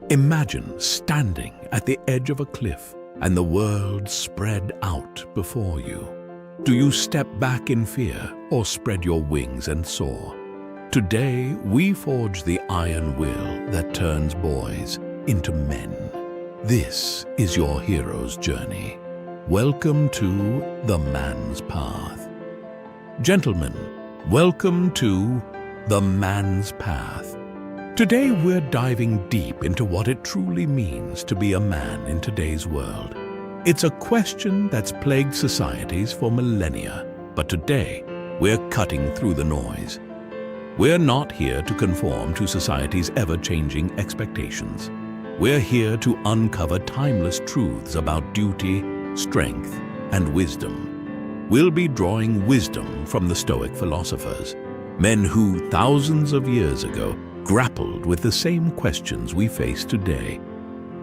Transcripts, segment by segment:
Imagine standing at the edge of a cliff and the world spread out before you. Do you step back in fear or spread your wings and soar? Today, we forge the iron will that turns boys into men. This is your hero's journey. Welcome to the man's path. Gentlemen, welcome to the man's path. Today we're diving deep into what it truly means to be a man in today's world. It's a question that's plagued societies for millennia, but today we're cutting through the noise. We're not here to conform to society's ever-changing expectations. We're here to uncover timeless truths about duty, strength, and wisdom. We'll be drawing wisdom from the Stoic philosophers, men who thousands of years ago grappled with the same questions we face today.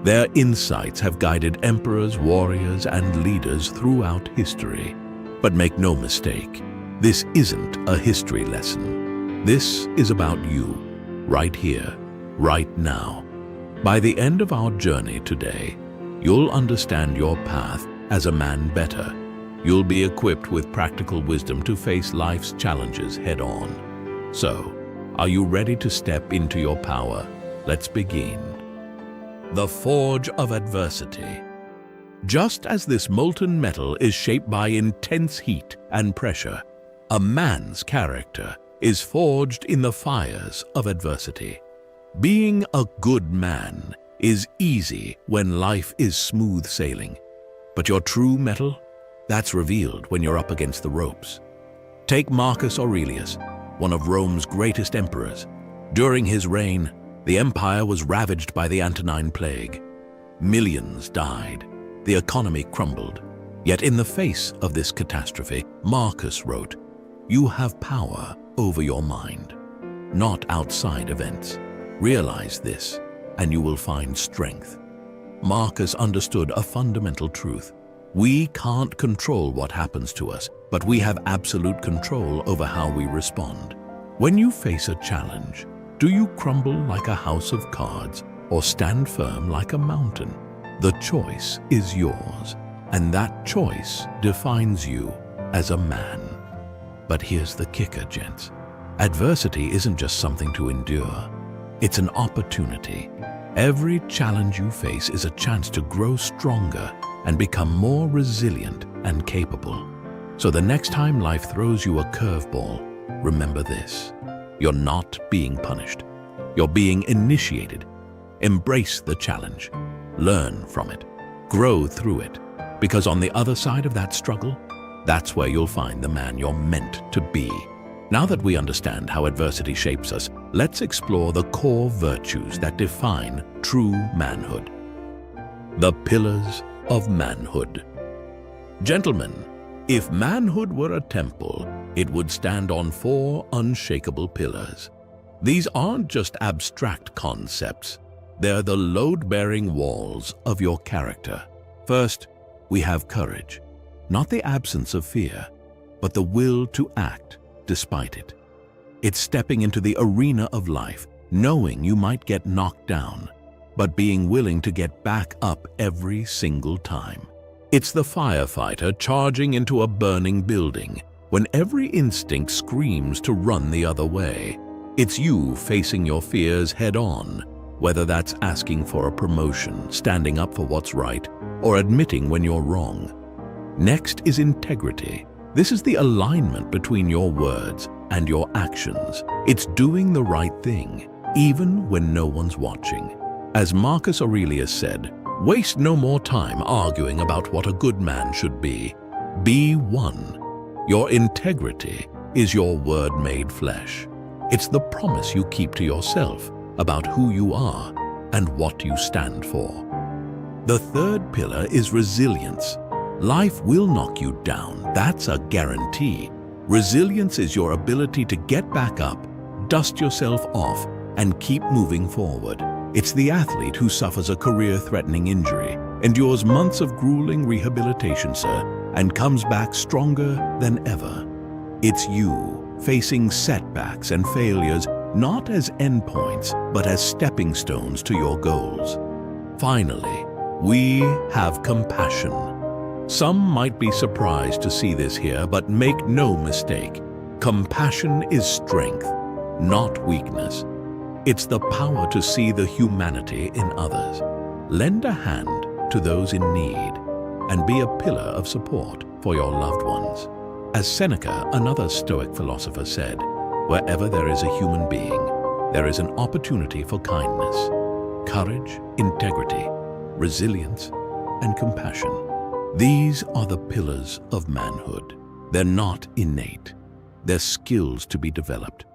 Their insights have guided emperors, warriors, and leaders throughout history. But make no mistake, this isn't a history lesson. This is about you, right here, right now. By the end of our journey today, you'll understand your path as a man better. You'll be equipped with practical wisdom to face life's challenges head-on. So, are you ready to step into your power? Let's begin. The forge of adversity. Just as this molten metal is shaped by intense heat and pressure, a man's character is forged in the fires of adversity. Being a good man is easy when life is smooth sailing, but your true mettle, that's revealed when you're up against the ropes. Take Marcus Aurelius, one of Rome's greatest emperors. During his reign, the empire was ravaged by the Antonine Plague. Millions died. The economy crumbled. Yet in the face of this catastrophe, Marcus wrote, "You have power over your mind, not outside events. Realize this, and you will find strength." Marcus understood a fundamental truth. We can't control what happens to us, but we have absolute control over how we respond. When you face a challenge, do you crumble like a house of cards or stand firm like a mountain? The choice is yours, and that choice defines you as a man. But here's the kicker, gents. Adversity isn't just something to endure. It's an opportunity. Every challenge you face is a chance to grow stronger and become more resilient and capable. So the next time life throws you a curveball, remember this: you're not being punished. You're being initiated. Embrace the challenge. Learn from it. Grow through it. Because on the other side of that struggle, that's where you'll find the man you're meant to be. Now that we understand how adversity shapes us, let's explore the core virtues that define true manhood. The pillars of manhood. Gentlemen, if manhood were a temple, it would stand on 4 unshakable pillars. These aren't just abstract concepts. They're the load-bearing walls of your character. First, we have courage. Not the absence of fear, but the will to act despite it. It's stepping into the arena of life, knowing you might get knocked down, but being willing to get back up every single time. It's the firefighter charging into a burning building when every instinct screams to run the other way. It's you facing your fears head-on, whether that's asking for a promotion, standing up for what's right, or admitting when you're wrong. Next is integrity. This is the alignment between your words and your actions. It's doing the right thing, even when no one's watching. As Marcus Aurelius said, "Waste no more time arguing about what a good man should be. Be one." Your integrity is your word made flesh. It's the promise you keep to yourself about who you are and what you stand for. The third pillar is resilience. Life will knock you down, that's a guarantee. Resilience is your ability to get back up, dust yourself off, and keep moving forward. It's the athlete who suffers a career-threatening injury, endures months of grueling rehabilitation, sir, and comes back stronger than ever. It's you, facing setbacks and failures, not as endpoints, but as stepping stones to your goals. Finally, we have compassion. Some might be surprised to see this here, but make no mistake. Compassion is strength, not weakness. It's the power to see the humanity in others. Lend a hand to those in need and be a pillar of support for your loved ones. As Seneca, another Stoic philosopher, said, "Wherever there is a human being, there is an opportunity for kindness, courage, integrity, resilience, and compassion." These are the pillars of manhood. They're not innate. They're skills to be developed,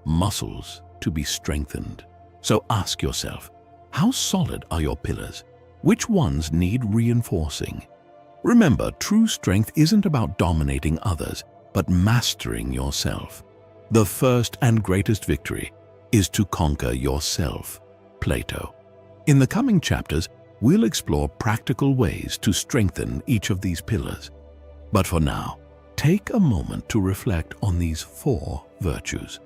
muscles to be strengthened. So ask yourself, how solid are your pillars? Which ones need reinforcing? Remember, true strength isn't about dominating others, but mastering yourself. The first and greatest victory is to conquer yourself. Plato. In the coming chapters, we'll explore practical ways to strengthen each of these pillars. But for now, take a moment to reflect on these 4 virtues.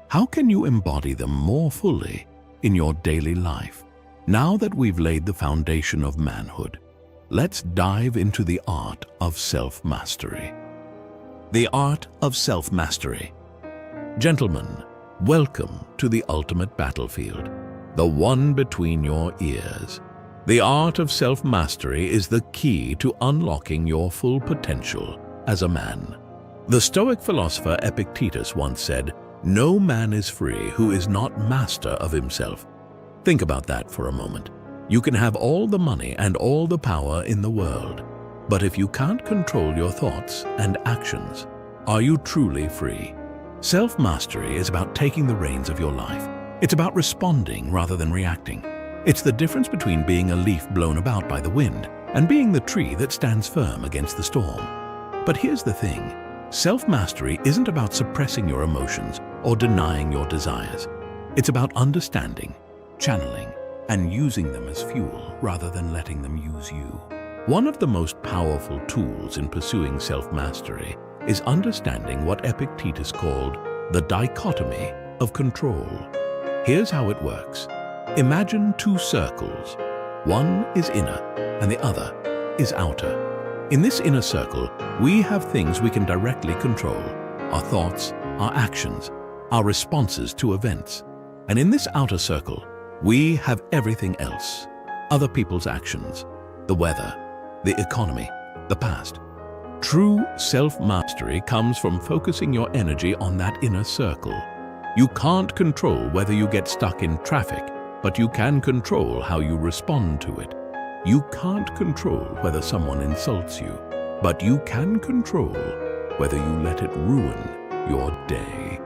How can you embody them more fully in your daily life? Now that we've laid the foundation of manhood, let's dive into the art of self-mastery. The art of self-mastery. Gentlemen, welcome to the ultimate battlefield, the one between your ears. The art of self-mastery is the key to unlocking your full potential as a man. The Stoic philosopher Epictetus once said, "No man is free who is not master of himself." Think about that for a moment. You can have all the money and all the power in the world, but if you can't control your thoughts and actions, are you truly free? Self-mastery is about taking the reins of your life. It's about responding rather than reacting. It's the difference between being a leaf blown about by the wind and being the tree that stands firm against the storm. But here's the thing. Self-mastery isn't about suppressing your emotions or denying your desires. It's about understanding, channeling, and using them as fuel rather than letting them use you. One of the most powerful tools in pursuing self-mastery is understanding what Epictetus called the dichotomy of control. Here's how it works. Imagine 2 circles. One is inner and the other is outer. In this inner circle, we have things we can directly control: our thoughts, our actions, our responses to events. And in this outer circle, we have everything else: other people's actions, the weather, the economy, the past. True self-mastery comes from focusing your energy on that inner circle. You can't control whether you get stuck in traffic, but you can control how you respond to it. You can't control whether someone insults you, but you can control whether you let it ruin your day.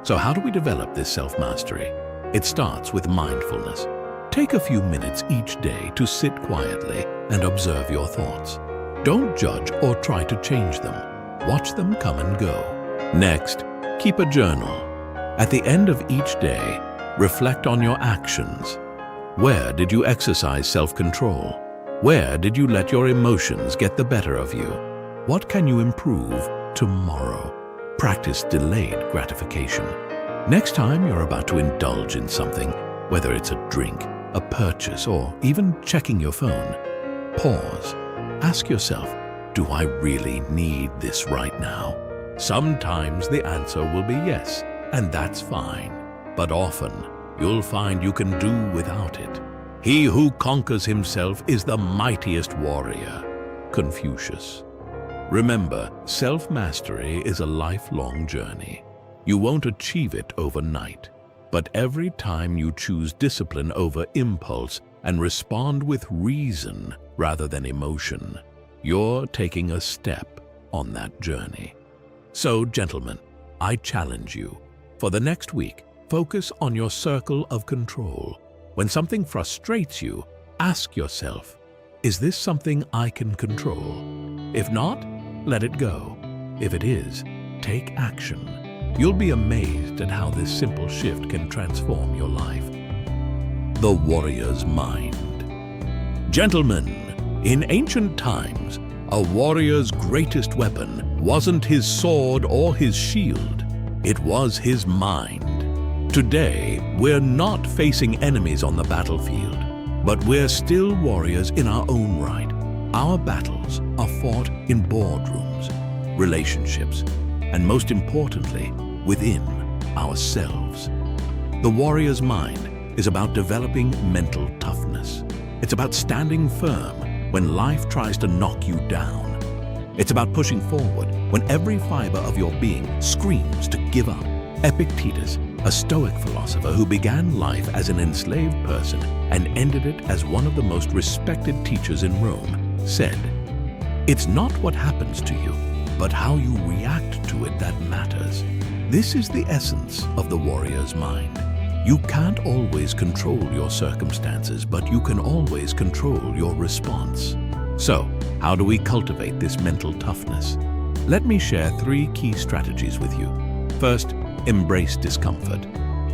So how do we develop this self-mastery? It starts with mindfulness. Take a few minutes each day to sit quietly and observe your thoughts. Don't judge or try to change them. Watch them come and go. Next, keep a journal. At the end of each day, reflect on your actions. Where did you exercise self-control? Where did you let your emotions get the better of you? What can you improve tomorrow? Practice delayed gratification. Next time you're about to indulge in something, whether it's a drink, a purchase, or even checking your phone, pause. Ask yourself, do I really need this right now? Sometimes the answer will be yes, and that's fine. But often, you'll find you can do without it. He who conquers himself is the mightiest warrior. Confucius. Remember, self-mastery is a lifelong journey. You won't achieve it overnight. But every time you choose discipline over impulse and respond with reason rather than emotion, you're taking a step on that journey. So, gentlemen, I challenge you. For the next week, focus on your circle of control. When something frustrates you, ask yourself, is this something I can control? If not, let it go. If it is, take action. You'll be amazed at how this simple shift can transform your life. The warrior's mind. Gentlemen, in ancient times, a warrior's greatest weapon wasn't his sword or his shield. It was his mind. Today, we're not facing enemies on the battlefield, but we're still warriors in our own right. Our battles are fought in boardrooms, relationships, and most importantly, within ourselves. The warrior's mind is about developing mental toughness. It's about standing firm when life tries to knock you down. It's about pushing forward when every fiber of your being screams to give up. Epictetus, a Stoic philosopher who began life as an enslaved person and ended it as one of the most respected teachers in Rome, said, "It's not what happens to you, but how you react to it that matters." This is the essence of the warrior's mind. You can't always control your circumstances, but you can always control your response. So, how do we cultivate this mental toughness? Let me share 3 key strategies with you. First, embrace discomfort.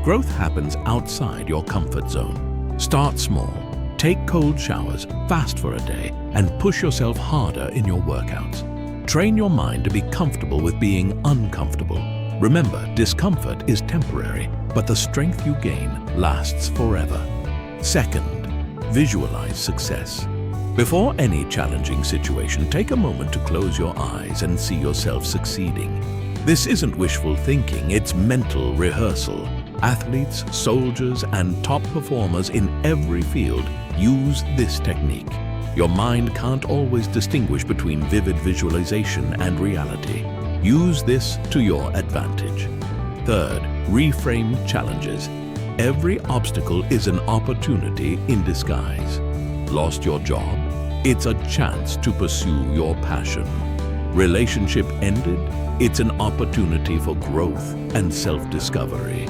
Growth happens outside your comfort zone. Start small. Take cold showers, fast for a day, and push yourself harder in your workouts. Train your mind to be comfortable with being uncomfortable. Remember, discomfort is temporary, but the strength you gain lasts forever. Second, visualize success. Before any challenging situation, take a moment to close your eyes and see yourself succeeding. This isn't wishful thinking, it's mental rehearsal. Athletes, soldiers, and top performers in every field use this technique. Your mind can't always distinguish between vivid visualization and reality. Use this to your advantage. Third, reframe challenges. Every obstacle is an opportunity in disguise. Lost your job? It's a chance to pursue your passion. Relationship ended? It's an opportunity for growth and self-discovery.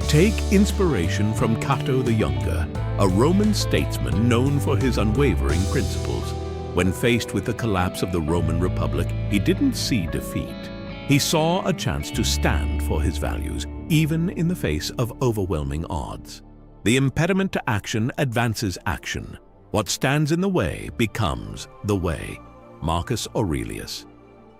Take inspiration from Cato the Younger, a Roman statesman known for his unwavering principles. When faced with the collapse of the Roman Republic, he didn't see defeat. He saw a chance to stand for his values, even in the face of overwhelming odds. The impediment to action advances action. What stands in the way becomes the way. Marcus Aurelius.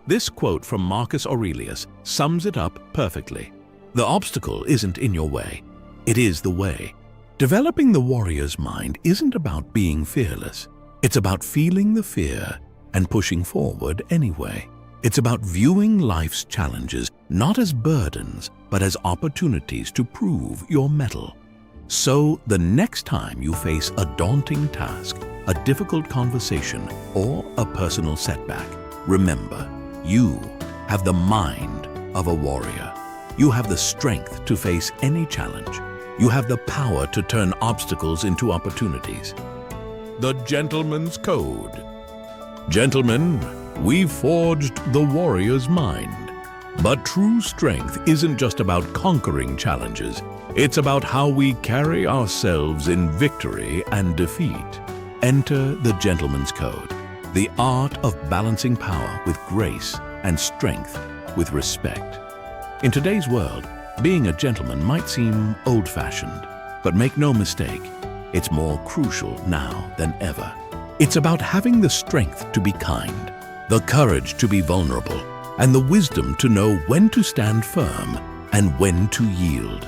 This quote from Marcus Aurelius sums it up perfectly. The obstacle isn't in your way, it is the way. Developing the warrior's mind isn't about being fearless. It's about feeling the fear and pushing forward anyway. It's about viewing life's challenges not as burdens, but as opportunities to prove your mettle. So the next time you face a daunting task, a difficult conversation, or a personal setback, remember, you have the mind of a warrior. You have the strength to face any challenge. You have the power to turn obstacles into opportunities. The Gentleman's Code. Gentlemen, we've forged the warrior's mind. But true strength isn't just about conquering challenges. It's about how we carry ourselves in victory and defeat. Enter the Gentleman's Code, the art of balancing power with grace and strength with respect. In today's world, being a gentleman might seem old-fashioned, but make no mistake, it's more crucial now than ever. It's about having the strength to be kind, the courage to be vulnerable, and the wisdom to know when to stand firm and when to yield.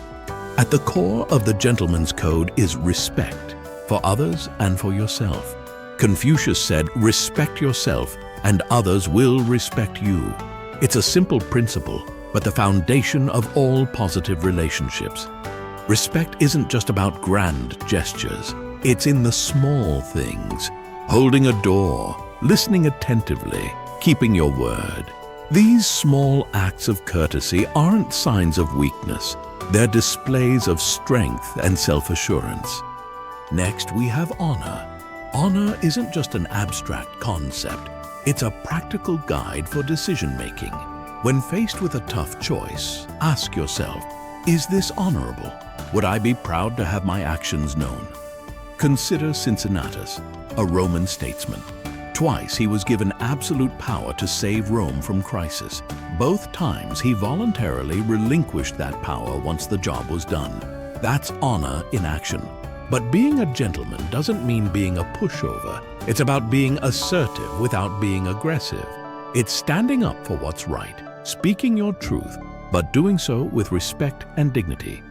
At the core of the Gentleman's Code is respect for others and for yourself. Confucius said, "Respect yourself, and others will respect you." It's a simple principle, but the foundation of all positive relationships. Respect isn't just about grand gestures. It's in the small things. Holding a door, listening attentively, keeping your word. These small acts of courtesy aren't signs of weakness. They're displays of strength and self-assurance. Next, we have honor. Honor isn't just an abstract concept. It's a practical guide for decision-making. When faced with a tough choice, ask yourself, is this honorable? Would I be proud to have my actions known? Consider Cincinnatus, a Roman statesman. Twice he was given absolute power to save Rome from crisis. Both times he voluntarily relinquished that power once the job was done. That's honor in action. But being a gentleman doesn't mean being a pushover. It's about being assertive without being aggressive. It's standing up for what's right, speaking your truth, but doing so with respect and dignity.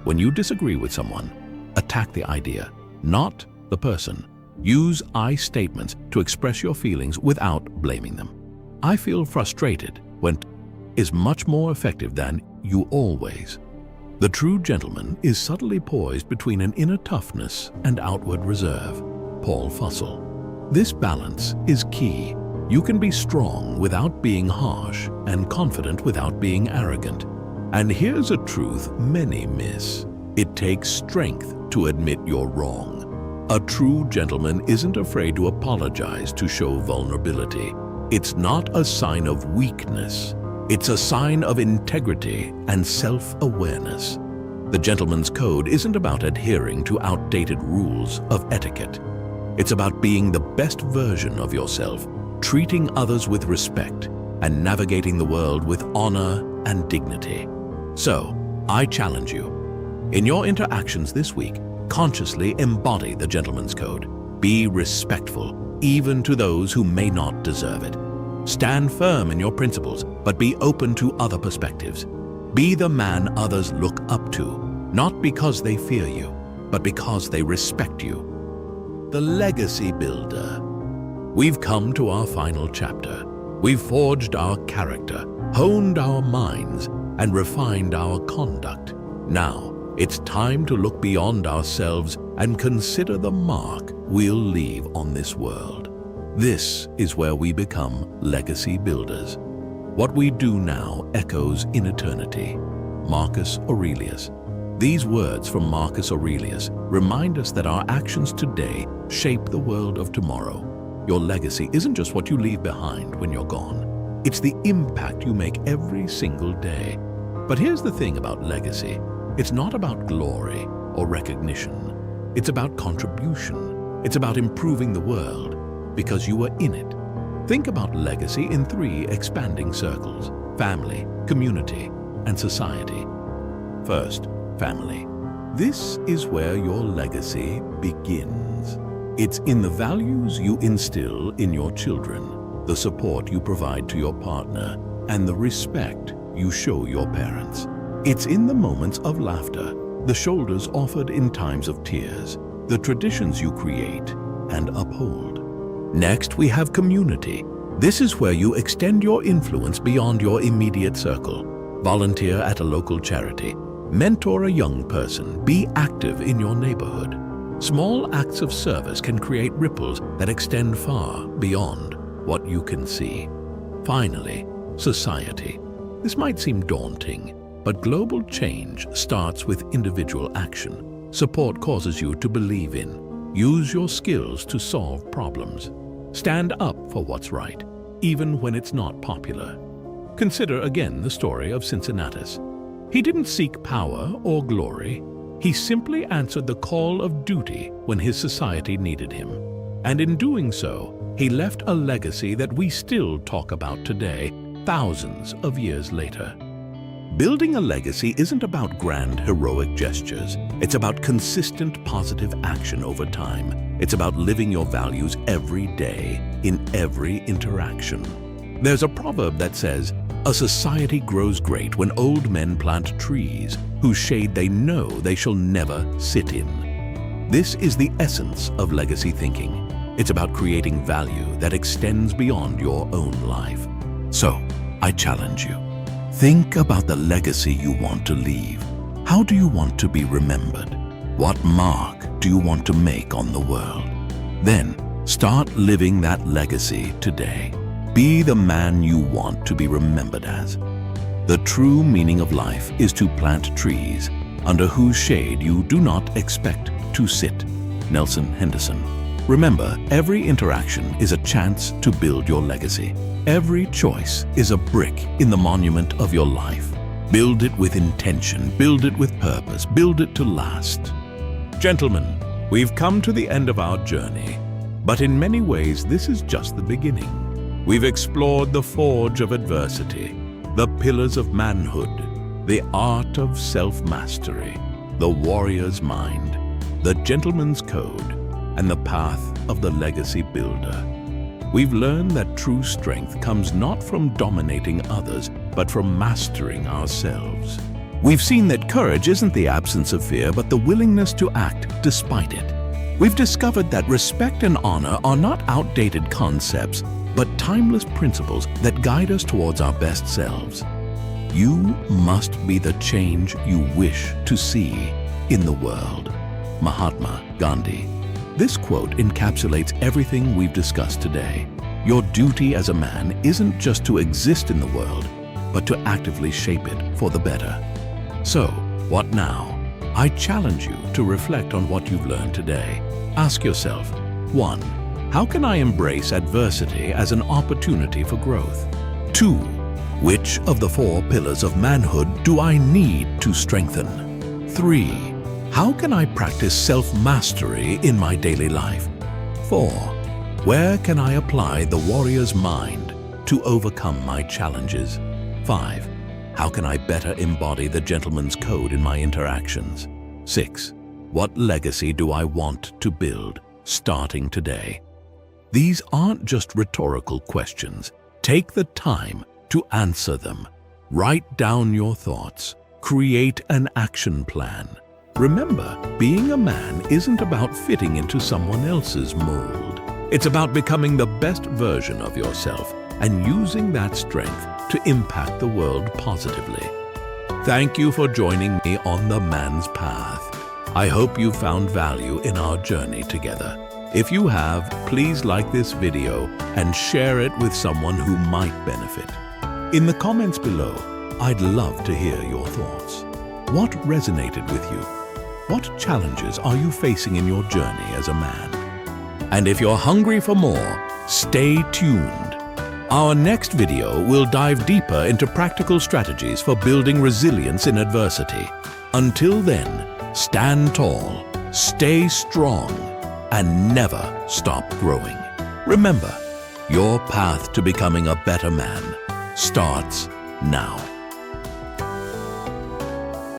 When you disagree with someone, attack the idea, not the person. Use I statements to express your feelings without blaming them. I feel frustrated when is much more effective than you always. The true gentleman is subtly poised between an inner toughness and outward reserve. Paul Fussell. This balance is key. You can be strong without being harsh and confident without being arrogant. And here's a truth many miss. It takes strength to admit you're wrong. A true gentleman isn't afraid to apologize to show vulnerability. It's not a sign of weakness. It's a sign of integrity and self-awareness. The gentleman's code isn't about adhering to outdated rules of etiquette. It's about being the best version of yourself, treating others with respect, and navigating the world with honor and dignity. So, I challenge you. In your interactions this week, consciously embody the gentleman's code. Be respectful, even to those who may not deserve it. Stand firm in your principles, but be open to other perspectives. Be the man others look up to, not because they fear you, but because they respect you. The legacy builder. We've come to our final chapter. We've forged our character, honed our minds, and refined our conduct. Now, it's time to look beyond ourselves and consider the mark we'll leave on this world. This is where we become legacy builders. What we do now echoes in eternity. Marcus Aurelius. These words from Marcus Aurelius remind us that our actions today shape the world of tomorrow. Your legacy isn't just what you leave behind when you're gone. It's the impact you make every single day. But here's the thing about legacy. It's not about glory or recognition. It's about contribution. It's about improving the world because you were in it. Think about legacy in 3 expanding circles: family, community, and society. First, family. This is where your legacy begins. It's in the values you instill in your children, the support you provide to your partner, and the respect you show your parents. It's in the moments of laughter, the shoulders offered in times of tears, the traditions you create and uphold. Next, we have community. This is where you extend your influence beyond your immediate circle. Volunteer at a local charity. Mentor a young person. Be active in your neighborhood. Small acts of service can create ripples that extend far beyond what you can see. Finally, society. This might seem daunting, but global change starts with individual action. Support causes you to believe in. Use your skills to solve problems. Stand up for what's right, even when it's not popular. Consider again the story of Cincinnatus. He didn't seek power or glory. He simply answered the call of duty when his society needed him. And in doing so, he left a legacy that we still talk about today, thousands of years later. Building a legacy isn't about grand heroic gestures. It's about consistent positive action over time. It's about living your values every day, in every interaction. There's a proverb that says, "A society grows great when old men plant trees, whose shade they know they shall never sit in." This is the essence of legacy thinking. It's about creating value that extends beyond your own life. So, I challenge you. Think about the legacy you want to leave. How do you want to be remembered? What mark do you want to make on the world? Then, start living that legacy today. Be the man you want to be remembered as. The true meaning of life is to plant trees under whose shade you do not expect to sit. Nelson Henderson. Remember, every interaction is a chance to build your legacy. Every choice is a brick in the monument of your life. Build it with intention, build it with purpose, build it to last. Gentlemen, we've come to the end of our journey, but in many ways this is just the beginning. We've explored the forge of adversity, the pillars of manhood, the art of self-mastery, the warrior's mind, the gentleman's code, and the path of the legacy builder. We've learned that true strength comes not from dominating others, but from mastering ourselves. We've seen that courage isn't the absence of fear, but the willingness to act despite it. We've discovered that respect and honor are not outdated concepts, but timeless principles that guide us towards our best selves. You must be the change you wish to see in the world. Mahatma Gandhi. This quote encapsulates everything we've discussed today. Your duty as a man isn't just to exist in the world, but to actively shape it for the better. So, what now? I challenge you to reflect on what you've learned today. Ask yourself, 1. How can I embrace adversity as an opportunity for growth? 2. Which of the 4 pillars of manhood do I need to strengthen? 3. How can I practice self-mastery in my daily life? 4. Where can I apply the warrior's mind to overcome my challenges? 5. How can I better embody the gentleman's code in my interactions? 6. What legacy do I want to build starting today? These aren't just rhetorical questions. Take the time to answer them. Write down your thoughts. Create an action plan. Remember, being a man isn't about fitting into someone else's mold. It's about becoming the best version of yourself and using that strength to impact the world positively. Thank you for joining me on the Man's Path. I hope you found value in our journey together. If you have, please like this video and share it with someone who might benefit. In the comments below, I'd love to hear your thoughts. What resonated with you? What challenges are you facing in your journey as a man? And if you're hungry for more, stay tuned. Our next video will dive deeper into practical strategies for building resilience in adversity. Until then, stand tall, stay strong, and never stop growing. Remember, your path to becoming a better man starts now.